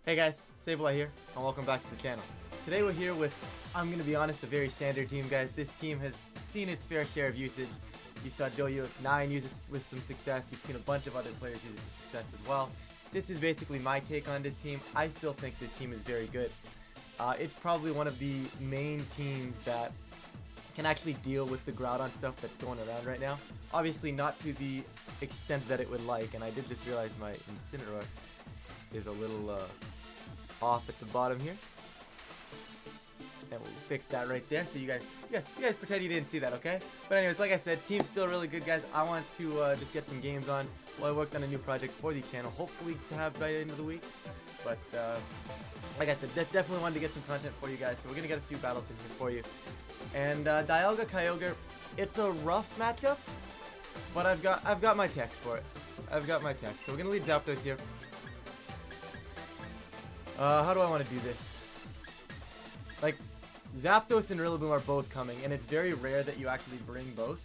Hey guys, Sableye here, and welcome back to the channel. Today we're here with, I'm gonna be honest, a very standard team, guys. This team has seen its fair share of usage. You saw Joyo9 use it with some success. You've seen a bunch of other players use it with success as well. This is basically my take on this team. I still think this team is very good. It's probably one of the main teams that can actually deal with the Groudon stuff that's going around right now. Obviously not to the extent that it would like, and I did just realize my Incineroar is a little off at the bottom here. And we'll fix that right there, so you guys pretend you didn't see that, okay? But anyways, like I said, team's still really good, guys. I want to just get some games on while I worked on a new project for the channel, hopefully to have by the end of the week. But like I said, definitely wanted to get some content for you guys, so we're gonna get a few battles in here for you. And Dialga Kyogre, it's a rough matchup, but I've got my text for it. I've got my text. So we're gonna lead Zapdos here. How do I want to do this? Like, Zapdos and Rillaboom are both coming, and it's very rare that you actually bring both.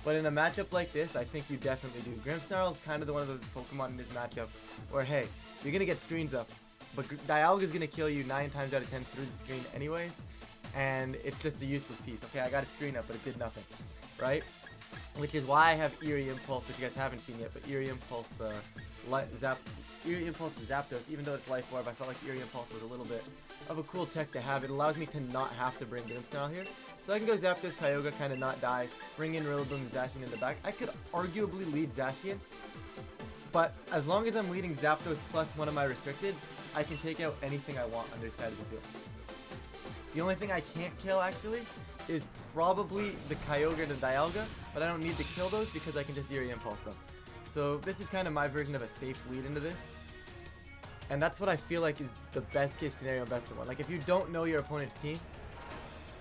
But in a matchup like this, I think you definitely do. Grimmsnarl is kind of one of those Pokemon in this matchup where, hey, you're going to get screens up, but Dialga is going to kill you 9 times out of 10 through the screen anyways, and it's just a useless piece. Okay, I got a screen up, but it did nothing, right? Which is why I have Eerie Impulse, which you guys haven't seen yet, but Eerie Impulse is Zapdos, even though it's Life Orb. I felt like Eerie Impulse was a little bit of a cool tech to have. It allows me to not have to bring Grimmsnarl here. So I can go Zapdos, Kyogre, kind of not die, bring in Rillaboom, Zacian in the back. I could arguably lead Zacian, but as long as I'm leading Zapdos plus one of my restricted, I can take out anything I want on their side of the field. The only thing I can't kill, actually, is probably the Kyogre and the Dialga, but I don't need to kill those because I can just Eerie Impulse them. So this is kind of my version of a safe lead into this. And that's what I feel like is the best case scenario in best of one. Like, if you don't know your opponent's team,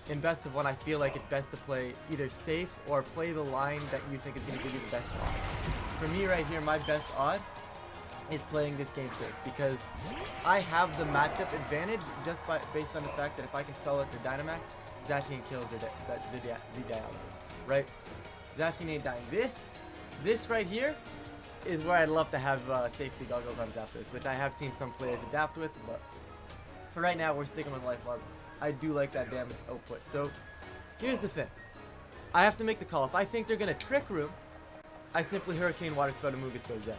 in best of one, I feel like it's best to play either safe or play the line that you think is going to give you the best odd. For me right here, my best odd is playing this game safe, because I have the matchup advantage just based on the fact that if I can stall out their Dynamax, Zacian kills the Dialga, right? Zacian ain't dying. This right here is where I'd love to have safety goggles on Zapdos, which I have seen some players adapt with, but for right now, we're sticking with Life Orb. I do like that damage output. So here's the thing. I have to make the call. If I think they're going to Trick Room, I simply Hurricane Water Spout and Amoonguss goes down.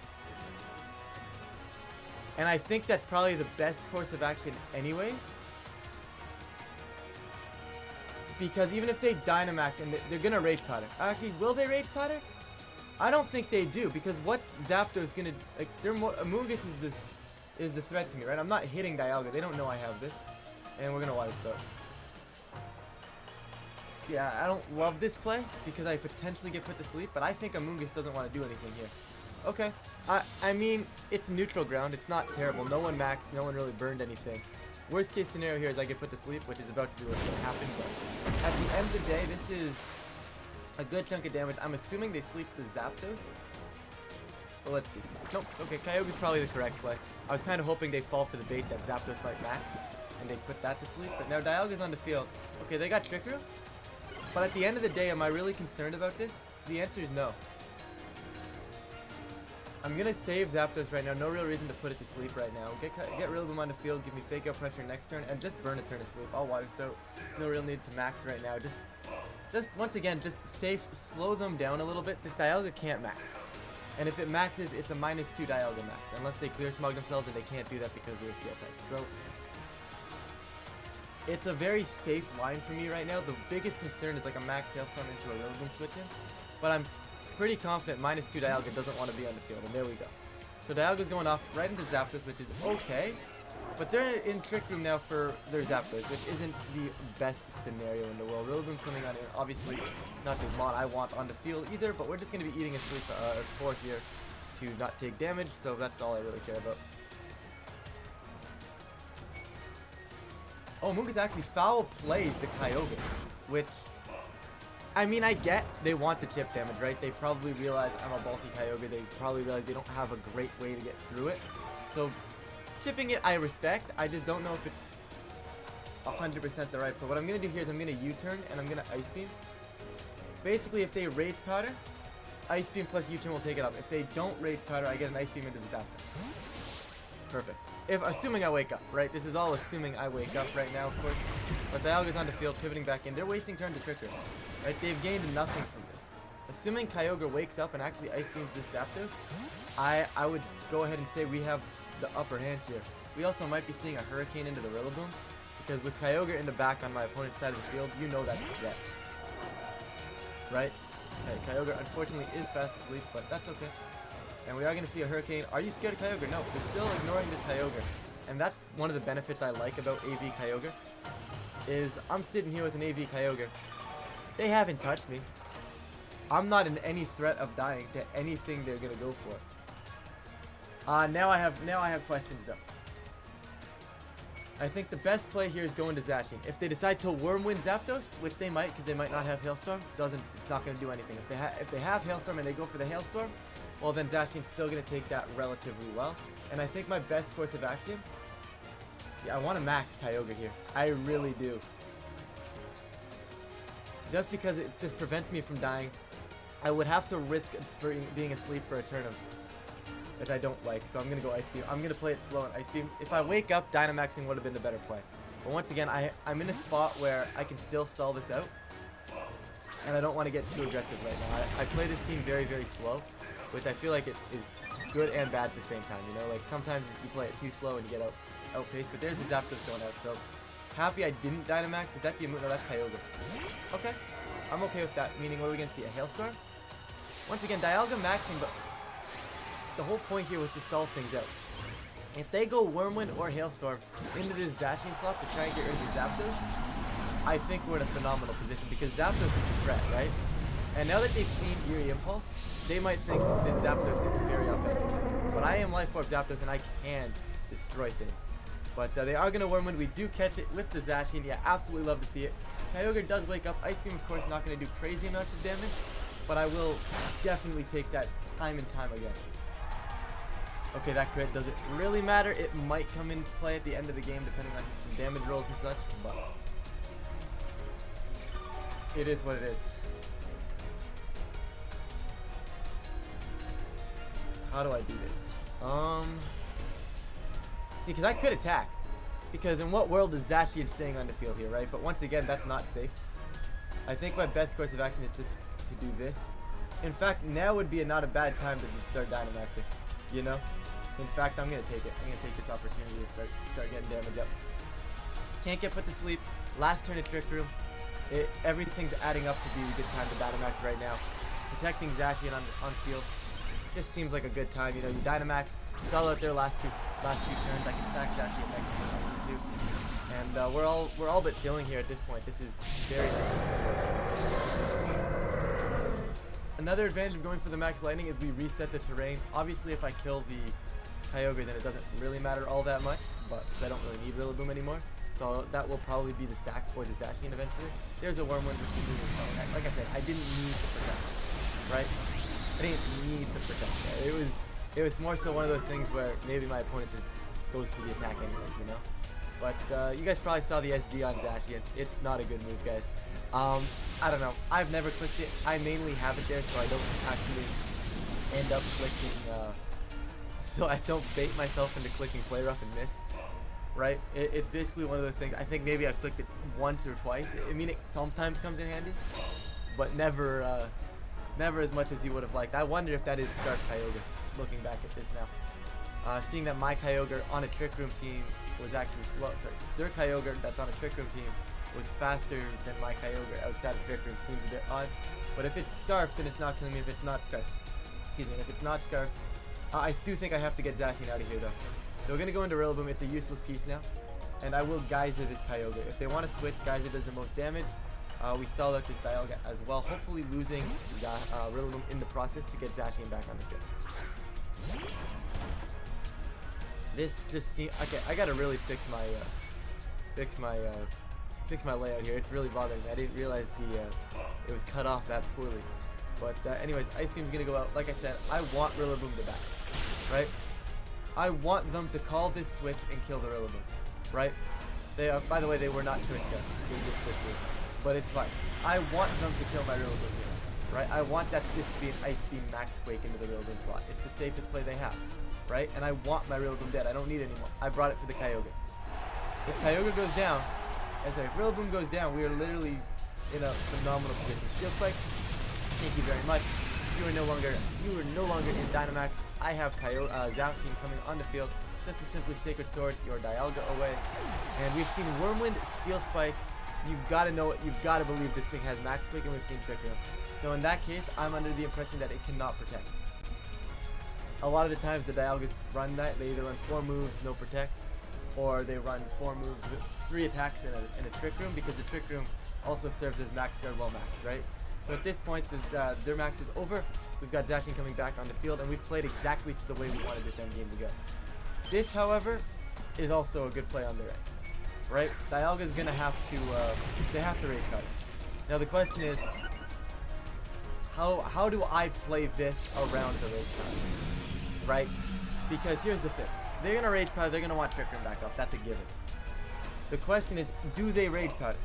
And I think that's probably the best course of action anyways. Because even if they Dynamax and they're going to Rage Powder. Actually, will they Rage Powder? I don't think they do, because what's Zapdos gonna, like, Amoonguss is the threat to me, right? I'm not hitting Dialga. They don't know I have this. And we're gonna Water Spout. Yeah, I don't love this play because I potentially get put to sleep, but I think Amoonguss doesn't want to do anything here. Okay. I mean, it's neutral ground. It's not terrible. No one maxed. No one really burned anything. Worst case scenario here is I get put to sleep, which is about to be what's gonna happen, but at the end of the day, this is a good chunk of damage. I'm assuming they sleep the Zapdos. Well, let's see. Nope. Okay, Kyogre's probably the correct play. I was kind of hoping they'd fall for the bait that Zapdos might max, and they'd put that to sleep. But now Dialga's on the field. Okay, they got Trick Room. But at the end of the day, am I really concerned about this? The answer is no. I'm going to save Zapdos right now. No real reason to put it to sleep right now. Get Rillaboom on the field, give me Fake Out Pressure next turn, and just burn a turn of sleep. I'll Water Spout. No real need to max right now. Just once again, just safe, slow them down a little bit. This Dialga can't max. And if it maxes, it's a -2 Dialga max. Unless they Clear Smog themselves, and they can't do that because they're Steel type. So it's a very safe line for me right now. The biggest concern is like a max Hailstorm into a Rillaboom switch in. But I'm pretty confident -2 Dialga doesn't want to be on the field. And there we go. So Dialga's going off right into Zapdos, which is okay. But they're in Trick Room now for their Zapdos, which isn't the best scenario in the world. Rillaboom's coming on in, obviously not the mod I want on the field either, but we're just going to be eating a Spore here to not take damage, so that's all I really care about. Oh, Amoonguss actually foul plays the Kyogre, which, I mean, I get they want the chip damage, right? They probably realize I'm a bulky Kyogre. They probably realize they don't have a great way to get through it. So chipping it, I respect. I just don't know if it's 100% the right play. What I'm going to do here is I'm going to U-turn and I'm going to Ice Beam. Basically, if they Rage Powder, Ice Beam plus U-turn will take it up. If they don't Rage Powder, I get an Ice Beam into the Zapdos. Perfect. Assuming I wake up, right? This is all assuming I wake up right now, of course. But Dialga's on the field, pivoting back in. They're wasting turn to Trick Room, right? They've gained nothing from this. Assuming Kyogre wakes up and actually Ice Beams this Zapdos, I would go ahead and say we have the upper hand here. We also might be seeing a Hurricane into the Rillaboom, because with Kyogre in the back on my opponent's side of the field, you know that's a threat. Right? Okay, Kyogre unfortunately is fast asleep, but that's okay. And we are going to see a Hurricane. Are you scared of Kyogre? No, they're still ignoring this Kyogre. And that's one of the benefits I like about AV Kyogre, is I'm sitting here with an AV Kyogre. They haven't touched me. I'm not in any threat of dying to anything they're going to go for. Now I have questions though. I think the best play here is going to Zacian. If they decide to Worm Wind Zapdos, which they might because they might not have Hailstorm, it's not going to do anything. If they have Hailstorm and they go for the Hailstorm, well then Zacian's still going to take that relatively well. And I think my best course of action, see, I want to max Kyogre here. I really do. Just because it just prevents me from dying, I would have to risk being asleep for a turn of that I don't like, so I'm going to go Ice Beam. I'm going to play it slow and Ice Beam. If I wake up, Dynamaxing would have been the better play. But once again, I'm in a spot where I can still stall this out, and I don't want to get too aggressive right now. I play this team very, very slow, which I feel like it is good and bad at the same time, you know? Like, sometimes you play it too slow and you get outpaced, but there's the Zapdos going out, so happy I didn't Dynamax. Is that the Amuno? No, that's Kyogre. Okay. I'm okay with that, meaning what are we going to see? A Hailstorm? Once again, Dialga maxing, but the whole point here was to stall things out. If they go Wormwind or Hailstorm into this Zacian slot to try and get rid of the Zapdos, I think we're in a phenomenal position because Zapdos is a threat, right? And now that they've seen Eerie Impulse, they might think this Zapdos isn't very offensive. But I am Life Orb Zapdos and I can destroy things. But they are going to Wormwind. We do catch it with the Zacian. Yeah, absolutely love to see it. Kyogre does wake up. Ice Beam, of course, not going to do crazy amounts of damage, but I will definitely take that time and time again. Okay, that crit, does it really matter? It might come into play at the end of the game depending on some damage rolls and such, but it is what it is. How do I do this? See, because I could attack. Because in what world is Zacian staying on the field here, right? But once again, that's not safe. I think my best course of action is just to do this. In fact, now would be not a bad time to just start Dynamaxing, you know? In fact, I'm going to take it. I'm going to take this opportunity to start getting damage up. Can't get put to sleep. Last turn of Trick Room. Everything's adding up to be a good time to Dynamax right now. Protecting Zacian on field just seems like a good time. You know, you Dynamax, stall out their last two turns. I can sack Zacian next turn too. And we're all but chilling here at this point. This is very nice. Another advantage of going for the Max Lightning is we reset the terrain. Obviously, if I kill the Kyogre, then it doesn't really matter all that much, but I don't really need Rillaboom anymore. So that will probably be the sack for the Zacian eventually. There's a Wormwind, which is doing well. Like I said, I didn't need to protect, right? I didn't need to protect. It was more so one of those things where maybe my opponent just goes for the attack anyways, you know? But you guys probably saw the SD on Zacian. It's not a good move, guys. I don't know. I've never clicked it. I mainly have it there so I don't actually end up clicking, so I don't bait myself into clicking Play Rough and miss, right? It's basically one of those things. I think maybe I've clicked it once or twice. I mean, it sometimes comes in handy, but never as much as you would have liked. I wonder if that is Scarf Kyogre, looking back at this now. Seeing that my Kyogre on a Trick Room team was actually slow. Sorry, their Kyogre that's on a Trick Room team was faster than my Kyogre outside of Trick Room seems a bit odd. But if it's Scarf, then it's not killing me. If it's not Scarf, excuse me, if it's not Scarf, I do think I have to get Zacian out of here though. So we're gonna go into Rillaboom. It's a useless piece now, and I will Geyser this Kyogre. If they want to switch, Geyser does the most damage. We stalled out this Dialga as well, hopefully losing Rillaboom in the process to get Zacian back on the field. This just seems okay. I gotta really fix my layout here. It's really bothering me. I didn't realize it was cut off that poorly. But anyways, Ice Beam's gonna go out. Like I said, I want Rillaboom to back, right? I want them to call this switch and kill the Rillaboom, right? They are, by the way, they were not choice guys. They just switched it, but it's fine. I want them to kill my Rillaboom here, right? I want that this to be an Ice Beam Max Quake into the Rillaboom slot. It's the safest play they have. right? And I want my Rillaboom dead. I don't need it anymore. I brought it for the Kyogre. If Kyogre goes down, if Rillaboom goes down, we are literally in a phenomenal position. Steel Spike, thank you very much. You are no longer in Dynamax. I have Zacian coming on the field just to simply Sacred Sword your Dialga away. And we've seen Wormwind, Steel Spike. You've got to know it. You've got to believe this thing has Max Quick, and we've seen Trick Room. So in that case, I'm under the impression that it cannot protect. A lot of the times the Dialgas run that. They either run 4 moves, no protect, or they run 4 moves with 3 attacks in a Trick Room, because the Trick Room also serves as Max Guard while Max, right? So at this point, their Max is over. We've got Zacian coming back on the field, and we've played exactly to the way we wanted this end game to go. This, however, is also a good play on their end, right? Dialga's gonna have to, they have to Rage Powder. Now the question is, how do I play this around the Rage Powder, right? Because here's the thing. They're gonna Rage Powder, they're gonna want Trick Room back up, that's a given. The question is, do they Rage Powder?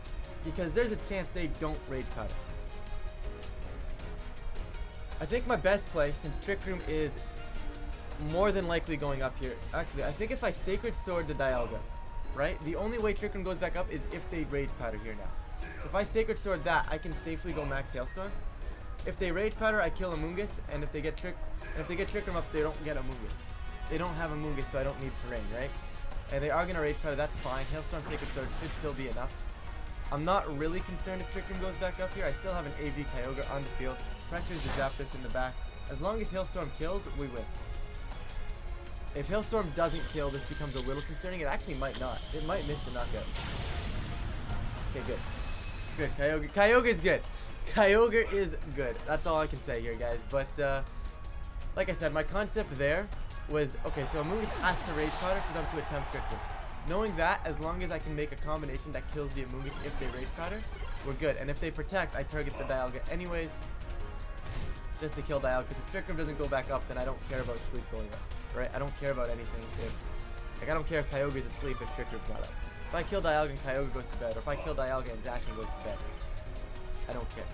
Because there's a chance they don't Rage Powder. I think my best play, since Trick Room is more than likely going up here. Actually, I think if I Sacred Sword the Dialga, right? The only way Trick Room goes back up is if they Rage Powder here now. If I Sacred Sword that, I can safely go Max Hailstorm. If they Rage Powder, I kill Amoonguss, and if they get Trick Room up, they don't get Amoonguss. They don't have Amoonguss, so I don't need Terrain, right? And they are gonna Rage Powder, that's fine. Hailstorm, Sacred Sword should still be enough. I'm not really concerned if Trick Room goes back up here. I still have an AV Kyogre on the field. Pressures the Zapdos in the back. As long as Hailstorm kills, we win. If Hailstorm doesn't kill, this becomes a little concerning. It actually might not. It might miss the knockout. Okay, good. Good. Kyogre is good. Kyogre is good. That's all I can say here, guys. But, like I said, my concept there was, okay, so Amoonguss has to Rage Powder for them to attempt Trick Room. Knowing that, as long as I can make a combination that kills the Amoonguss if they Rage Powder, we're good. And if they protect, I target the Dialga anyways, just to kill Dialga. Because if Trick Room doesn't go back up, then I don't care about Sleep going up, right? I don't care about anything if, like, I don't care if Kyogre's asleep if Trick Room's not up. If I kill Dialga and Kyogre goes to bed, or if I kill Dialga and Zacian goes to bed, I don't care.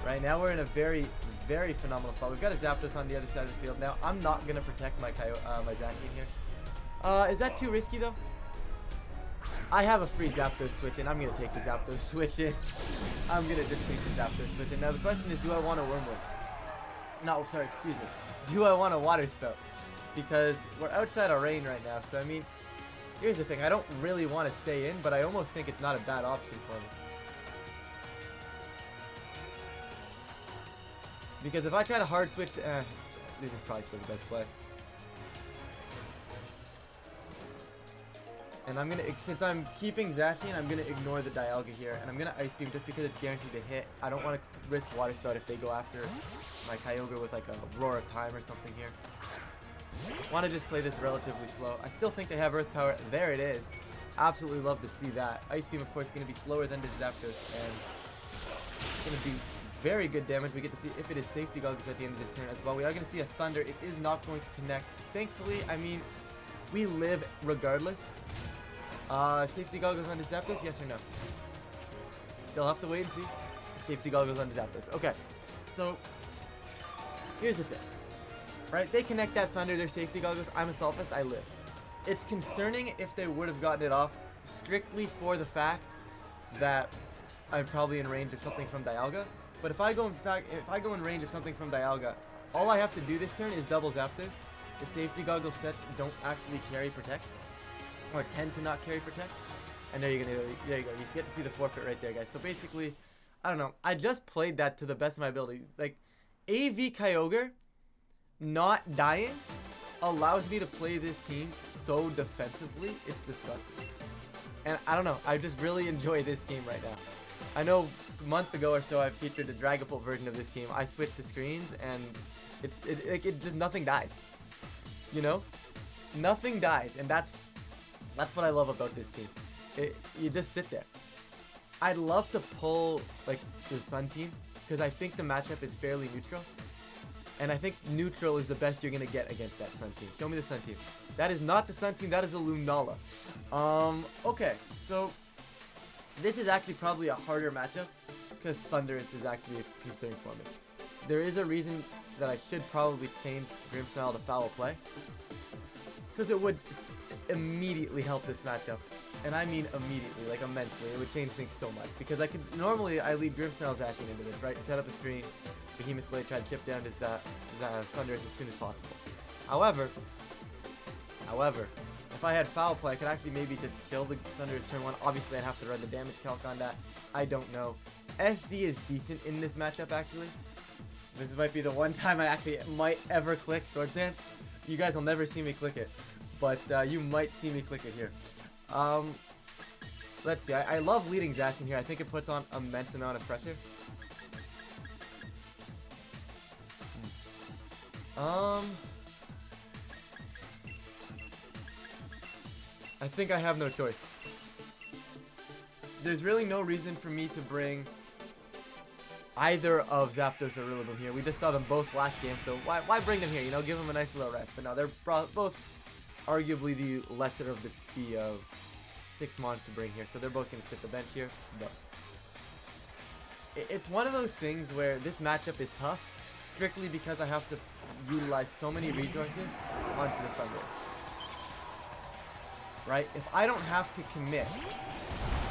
Right now we're in a very, very phenomenal spot. We've got a Zapdos on the other side of the field. Now I'm not gonna protect my Zacian here. Is that too risky though? I have a free Zapdos switch in. I'm gonna take the Zapdos switch in. I'm gonna just take the Zapdos switch in. Now the question is, do I want a Wormwood? No, sorry, excuse me. Do I want a Water Spout? Because we're outside of rain right now. So I mean, here's the thing. I don't really want to stay in, but I almost think it's not a bad option for me. Because if I try to hard switch, this is probably still the best play. And I'm gonna, since I'm keeping Zacian, I'm gonna ignore the Dialga here, and I'm gonna Ice Beam just because it's guaranteed to hit. I don't want to risk Water Spout if they go after my Kyogre with like a Roar of Time or something here. Want to just play this relatively slow. I still think they have Earth Power. There it is. Absolutely love to see that. Ice Beam, of course, is gonna be slower than the Zapdos, and it's gonna be very good damage. We get to see if it is Safety Goggles at the end of this turn as well. We are going to see a Thunder. It is not going to connect. Thankfully, I mean, we live regardless. Safety Goggles on the Zapdos, yes or no? Still have to wait and see. Safety Goggles on the Zapdos. Okay, so here's the thing. Right, they connect that Thunder, their Safety Goggles. I'm a Solfest, I live. It's concerning if they would have gotten it off strictly for the fact that I'm probably in range of something from Dialga. But if I go in range of something from Dialga, all I have to do this turn is double Zapdos. The Safety Goggles sets don't actually carry Protect, or tend to not carry Protect. And there you go. You get to see the forfeit right there, guys. So basically, I don't know. I just played that to the best of my ability. Like, AV Kyogre not dying allows me to play this team so defensively. It's disgusting. And I don't know. I just really enjoy this team right now. I know a month ago or so I featured the Dragapult version of this team. I switched to screens and it just nothing dies. You know? Nothing dies, and that's what I love about this team. You just sit there. I'd love to pull like the Sun team because I think the matchup is fairly neutral. And I think neutral is the best you're gonna get against that Sun team. Show me the Sun team. That is not the Sun team, that is the Lunala. Okay, so this is actually probably a harder matchup because Thundurus is actually a concern for me. there is a reason that I should probably change Grimmsnarl to foul play. Because it would immediately help this matchup. And I mean immediately, like immensely. It would change things so much. Because normally I lead Grimmsnarl Zacian into this, right? Set up a screen, Behemoth Blade, try to chip down his Thundurus as soon as possible. However, if I had foul play, I could actually maybe just kill the Thundurus turn 1. Obviously, I'd have to run the damage calc on that. I don't know. SD is decent in this matchup, actually. This might be the one time I actually might ever click Sword Dance. You guys will never see me click it, but you might see me click it here. Let's see. I love leading Zacian here. I think it puts on immense amount of pressure. I think I have no choice. There's really no reason for me to bring either of Zapdos or Rillaboom here. We just saw them both last game, so why bring them here? You know, give them a nice little rest. But no, they're both arguably the lesser of the 6 mons to bring here, so they're both going to sit the bench here. But it's one of those things where this matchup is tough, strictly because I have to utilize so many resources onto the Thundurus. Right? If I don't have to commit,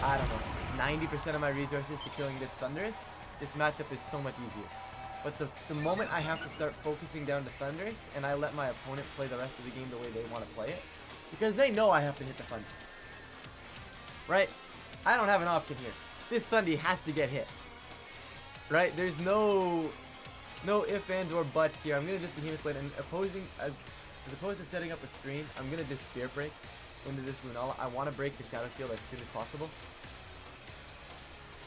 I don't know, 90% of my resources to killing this Thundurus, this matchup is so much easier. But the moment I have to start focusing down the Thundurus, and I let my opponent play the rest of the game the way they want to play it, because they know I have to hit the Thundurus. Right? I don't have an option here. This Thundy has to get hit. Right? There's no ifs, ands, or buts here. I'm going to just Behemoth Blade, and as opposed to setting up a screen, I'm going to just Spear Break into this Lunala. I want to break the Shadow Shield as soon as possible.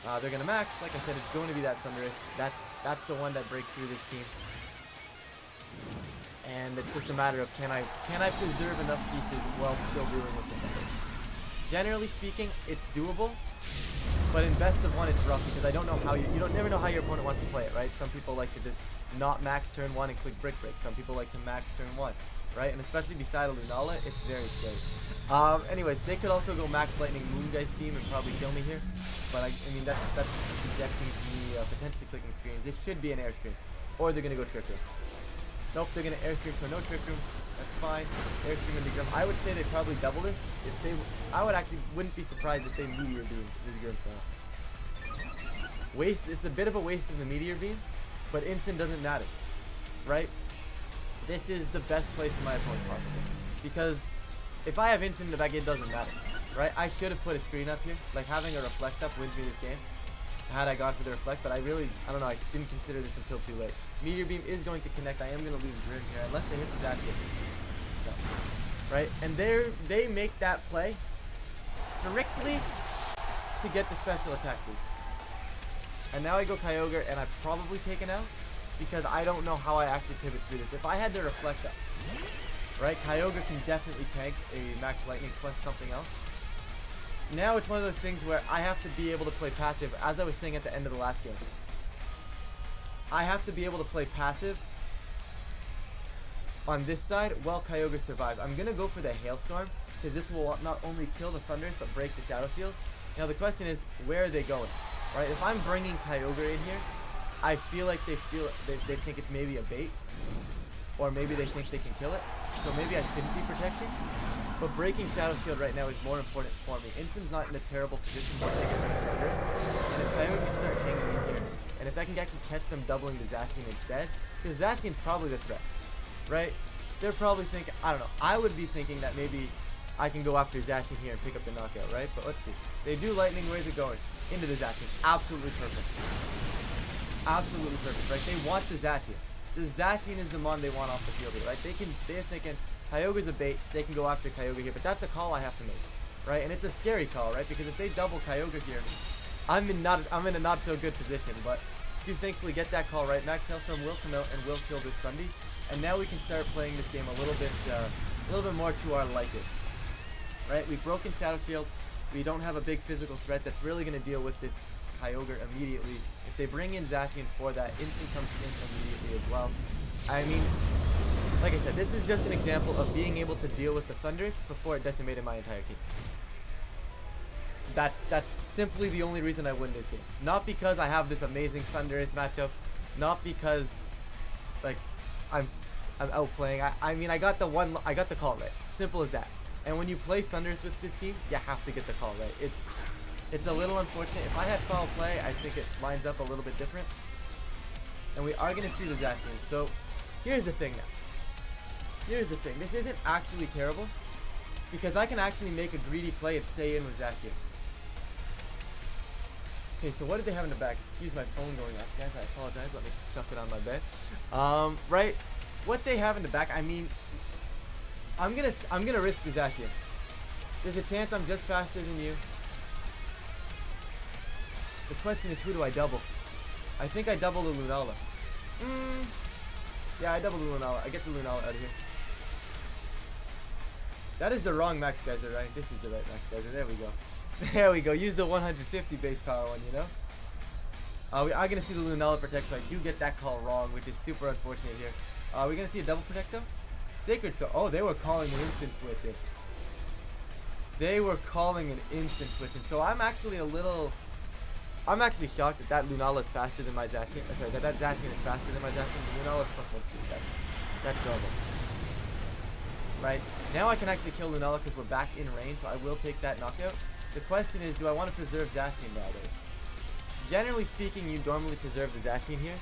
They're going to max. Like I said, it's going to be that Thundurus. That's the one that breaks through this team. And it's just a matter of can I preserve enough pieces while still dealing with the Thundurus. Generally speaking, it's doable. But in best of one, it's rough because I don't know how you never know how your opponent wants to play it, right? Some people like to just not max turn 1 and click Brick Break. Some people like to max turn 1. Right, and especially beside a Lunala, it's very scary. Anyways, they could also go Max Lightning Moongeist Beam and probably kill me here. But I mean, that's subjecting to me potentially clicking screens. This should be an Air Scream. Or they're going to go Trick Room. Nope, they're going to Air Scream, so no Trick Room. That's fine. Air Scream into Grim. I would say they probably double this. I wouldn't be surprised if they Meteor Beam this Grim style. It's a bit of a waste of the Meteor Beam, but instant doesn't matter. Right? This is the best play for my opponent possible. Because if I have instant in the back, it doesn't matter. Right? I should have put a screen up here. Like having a Reflect up wins me this game. Had I gone for the Reflect, but I don't know, I didn't consider this until too late. Meteor Beam is going to connect. I am going to lose Grim here, unless they hit the Zacian. So, right? And they make that play strictly to get the special attack boost. And now I go Kyogre, and I've probably taken out. Because I don't know how I actually pivot through this. If I had to Reflect up, right, Kyogre can definitely tank a Max Lightning plus something else. Now it's one of those things where I have to be able to play passive, as I was saying at the end of the last game. I have to be able to play passive on this side while Kyogre survives. I'm going to go for the Hailstorm, because this will not only kill the Thundurus, but break the Shadow Shield. Now the question is, where are they going? Right, if I'm bringing Kyogre in here, I feel like they think it's maybe a bait, or maybe they think they can kill it, so maybe I shouldn't be protecting. But breaking Shadow Shield right now is more important for me. Instin's not in a terrible position to take it rid of Thundurus, and if Kyogre can start hanging in here, and if I can actually catch them doubling the Zacian instead, because Zacian's probably the threat, right? They're probably thinking, I don't know, I would be thinking that maybe I can go after Zacian here and pick up the knockout, right? But let's see. They do Lightning, where's it going? Into the Zacian. Absolutely perfect. Absolutely perfect, right? They want the Zacian. The Zacian is the mon they want off the field here, right? They're thinking Kyogre's a bait. They can go after Kyogre here, but that's a call I have to make, right? And it's a scary call, right? Because if they double Kyogre here, I'm in a not so good position. But do thankfully get that call right. Max Hailstorm will come out and will kill this Thundy, and now we can start playing this game a little bit more to our liking, right? We've broken Shadow Shield. We don't have a big physical threat that's really going to deal with this Kyogre immediately. If they bring in Zacian for that, instant comes in immediately as well. I mean, like I said, this is just an example of being able to deal with the Thundurus before it decimated my entire team. That's simply the only reason I win this game. Not because I have this amazing Thundurus matchup, not because like I'm outplaying. I mean I got the call right. Simple as that. And when you play Thunders with this team, you have to get the call right. It's a little unfortunate. If I had foul play, I think it lines up a little bit different. And we are gonna see the Zacian. So here's the thing now. Here's the thing. This isn't actually terrible because I can actually make a greedy play and stay in with Zacian. Okay, so what did they have in the back? Excuse my phone going off, guys. I apologize. Let me stuff it on my bed. Right. What they have in the back, I mean, I'm gonna risk the Zacian. There's a chance I'm just faster than you. The question is, who do I double? I think I double the Lunala. Yeah, I double the Lunala. I get the Lunala out of here. That is the wrong max geyser, right? This is the right max geyser. There we go. There we go. Use the 150 base power one, you know? We are going to see the Lunala protect, so I do get that call wrong, which is super unfortunate here. Are we going to see a double protect, though? Sacred Sword. Oh, they were calling an instant switching. They were calling an instant switching. So I'm actually shocked that that Lunala is faster than my Zacian. Sorry, that Zacian is faster than my Zacian. The Lunala is plus 167. That's normal. Right? Now I can actually kill Lunala because we're back in range, so I will take that knockout. The question is, do I want to preserve Zacian nowadays? Generally speaking, you normally preserve the Zacian here.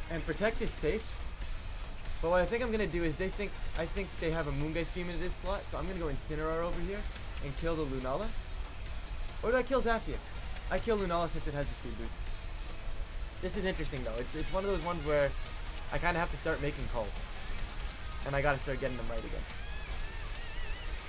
And protect is safe. But what I think I'm going to do is I think they have a Moongeist Beam in this slot, so I'm going to go Incineroar over here and kill the Lunala. Or do I kill Zacian? I kill Lunala since it has the speed boost. This is interesting though. It's one of those ones where I kind of have to start making calls. And I got to start getting them right again.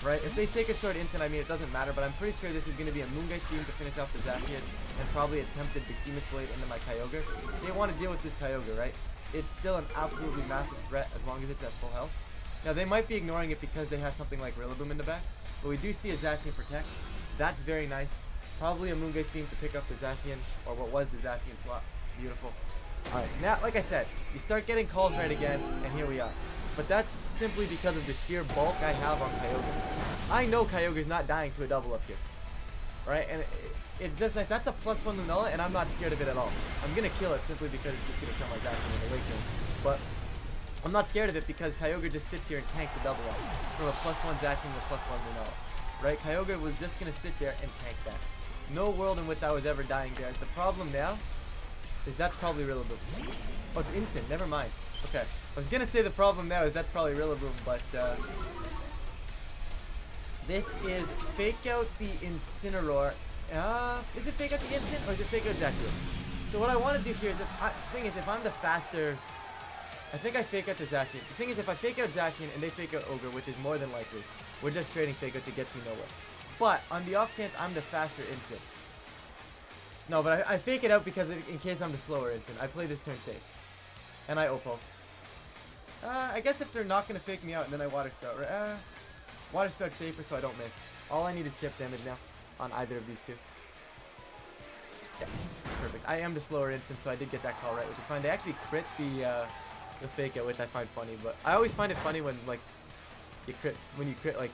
Right? If they Sacred Sword instant, I mean it doesn't matter, but I'm pretty sure this is going to be a Moongeist Beam to finish off the Zacian and probably attempted Behemoth Blade into my Kyogre. They want to deal with this Kyogre, right? It's still an absolutely massive threat as long as it's at full health. Now they might be ignoring it because they have something like Rillaboom in the back, but we do see a Zacian protect. That's very nice. Probably a Moongeist Beam to pick up the Zacian, or what was the Zacian slot. Beautiful. Alright, now, like I said, you start getting calls right again, and here we are. But that's simply because of the sheer bulk I have on Kyogre. I know Kyogre's not dying to a double up here. Right? And it's just nice. That's a +1 Lunala, and I'm not scared of it at all. I'm going to kill it simply because it's just going to kill my Zacian in the Awakening. But I'm not scared of it because Kyogre just sits here and tanks a double up. From a +1 Zacian to +1 Lunala. Right? Kyogre was just going to sit there and tank that. No world in which I was ever dying there. The problem now is that's probably Rillaboom. Oh, it's instant. Never mind. Okay. I was going to say the problem now is that's probably Rillaboom, but this is fake out the Incineroar. Is it fake out the instant or is it fake out Zacian? So what I want to do here is, the thing is, if I'm the faster, I think I fake out the Zacian. The thing is, if I fake out Zacian and they fake out Ogre, which is more than likely, we're just trading fake outs, it gets me nowhere. But on the off chance I'm the faster instant. No, but I fake it out because in case I'm the slower instant. I play this turn safe. And I O-Pulse. I guess if they're not going to fake me out, and then I Water Spout. Right? Water Spout safer so I don't miss. All I need is chip damage now on either of these two. Yeah, perfect. I am the slower instant, so I did get that call right, which is fine. They actually crit the fake out, which I find funny. But I always find it funny when like you crit like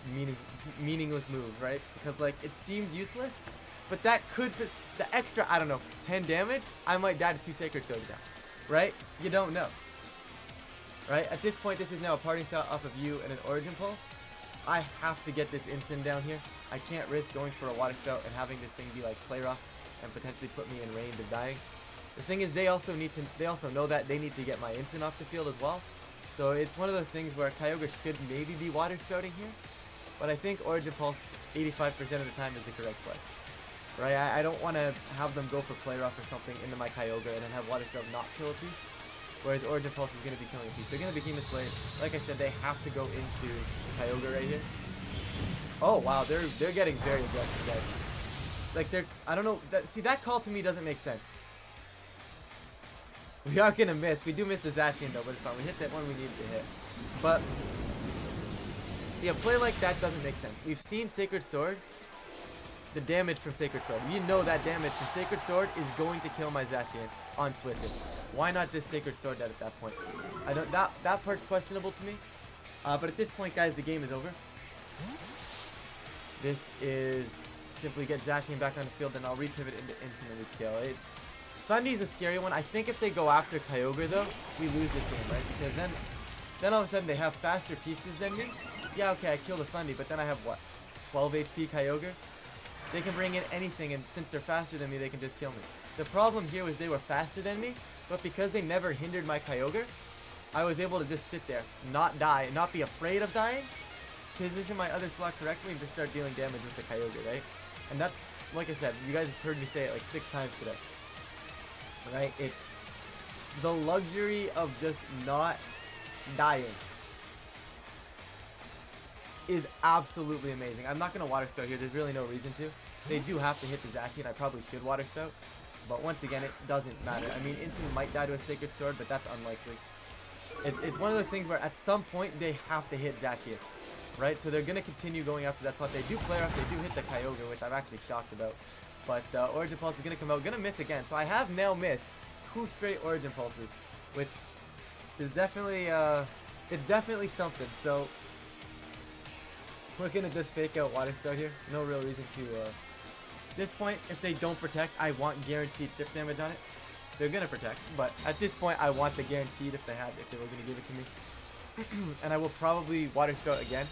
meaningless moves, right? Because like it seems useless, but that could the extra, I don't know, 10 damage. I might die to 2 Sacred Swords now, right? You don't know. Right? At this point, this is now a parting shot off of you and an Origin Pulse. I have to get this instant down here. I can't risk going for a Water Spout and having this thing be like play rough and potentially put me in range of dying. The thing is, they also know that they need to get my instant off the field as well. So it's one of those things where Kyogre should maybe be Water Spouting here, but I think Origin Pulse 85% of the time is the correct play. Right? I don't want to have them go for play rough or something into my Kyogre and then have Water Spout not kill a piece. Whereas Origin Pulse is going to be killing a piece. They're going to Behemoth Blade. Like I said, they have to go into Kyogre right here. Oh wow, they're getting very aggressive, guys. Like I don't know. See, that call to me doesn't make sense. We are going to miss. We do miss the Zacian though, but it's fine. We hit that one we needed to hit. But see, a play like that doesn't make sense. We've seen Sacred Sword. The damage from Sacred Sword. You know that damage from Sacred Sword is going to kill my Zacian on switches. Why not just Sacred Sword that at that point? I don't. That part's questionable to me. But at this point, guys, the game is over. This is simply get Zacian back on the field, and I'll repivot into instantly kill it. Thundy's a scary one. I think if they go after Kyogre though, we lose this game, right? Because then all of a sudden they have faster pieces than me. Yeah, okay, I killed a Thundy, but then I have what? 12 HP Kyogre? They can bring in anything, and since they're faster than me, they can just kill me. The problem here was they were faster than me, but because they never hindered my Kyogre, I was able to just sit there, not die, not be afraid of dying, position my other slot correctly, and just start dealing damage with the Kyogre, right? And that's, like I said, you guys have heard me say it like 6 times today. Right? It's the luxury of just not dying is absolutely amazing. I'm not going to Water Spout here. There's really no reason to. They do have to hit the Zacian. I probably should Water Spout. But once again, it doesn't matter. I mean, Instant might die to a Sacred Sword, but that's unlikely. It's one of those things where at some point they have to hit Zacian. Right? So they're going to continue going after that slot. They do flare up. They do hit the Kyogre, which I'm actually shocked about. But Origin Pulse is going to come out. Going to miss again. So I have now missed 2 straight Origin Pulses. Which is definitely, it's definitely something. So we're going to just fake out Water Spout here. No real reason to, this point, if they don't protect, I want guaranteed chip damage on it. They're going to protect. But at this point, I want the guaranteed if they were going to give it to me. And I will probably Water Spout again.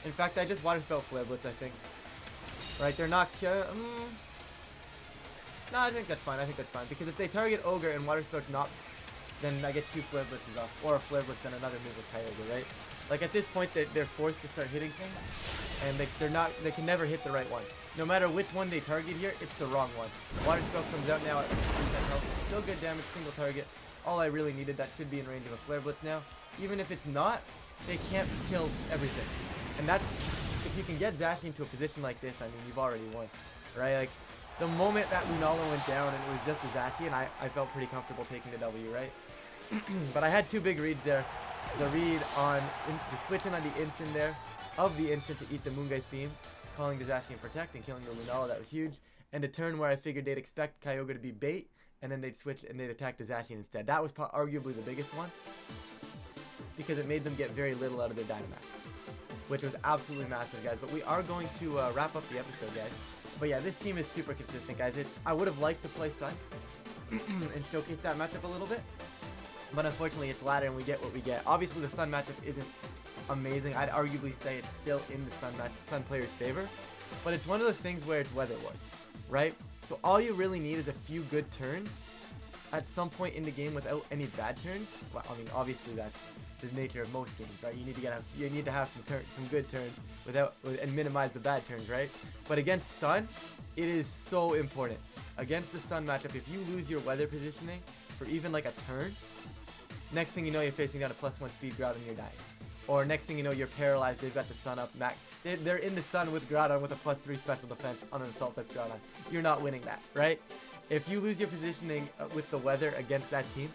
In fact, I just Water Spout Flare Blitz, I think. Right, they're not, no, I think that's fine, because if they target Ogre and Water Spout's not, then I get 2 Flare Blitzes off, or a Flare Blitz, then another move with Kyogre, right? Like, at this point, they're forced to start hitting things, and they can never hit the right one. No matter which one they target here, it's the wrong one. Water Spout comes out now at 3% health, still good damage, single target. All I really needed, that should be in range of a Flare Blitz now. Even if it's not, they can't kill everything. And that's, if you can get Zacian to a position like this, I mean, you've already won, right? Like, the moment that Lunala went down and it was just a Zacian, I felt pretty comfortable taking the W, right? But I had 2 big reads there. The read on, the switching on the instant there, of the instant to eat the Moonguy's Beam, calling the Zacian Protect and killing the Lunala, that was huge. And a turn where I figured they'd expect Kyogre to be bait, and then they'd switch and they'd attack the Zacian instead. That was arguably the biggest one, because it made them get very little out of their Dynamax, which was absolutely massive, guys. But we are going to wrap up the episode, guys. But yeah, this team is super consistent, guys. I would have liked to play Sun and showcase that matchup a little bit, but unfortunately it's ladder and we get what we get. Obviously the Sun matchup isn't amazing. I'd arguably say it's still in the Sun player's favor, but it's one of the things where it's Weather Wars, right? So all you really need is a few good turns at some point in the game without any bad turns. Well, I mean, obviously that's the nature of most games, right? You need to have some good turns and minimize the bad turns, right? But against Sun, it is so important. Against the Sun matchup, if you lose your weather positioning for even like a turn, next thing you know, you're facing down a +1 speed Groudon and you're dying. Or next thing you know, you're paralyzed. They've got the Sun up. They're in the Sun with Groudon with a +3 special defense on an Assault Vest Groudon. You're not winning that, right? If you lose your positioning with the weather against that team,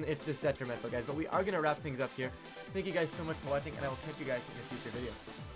it's just detrimental, guys. But we are going to wrap things up here. Thank you guys so much for watching, and I will catch you guys in a future video.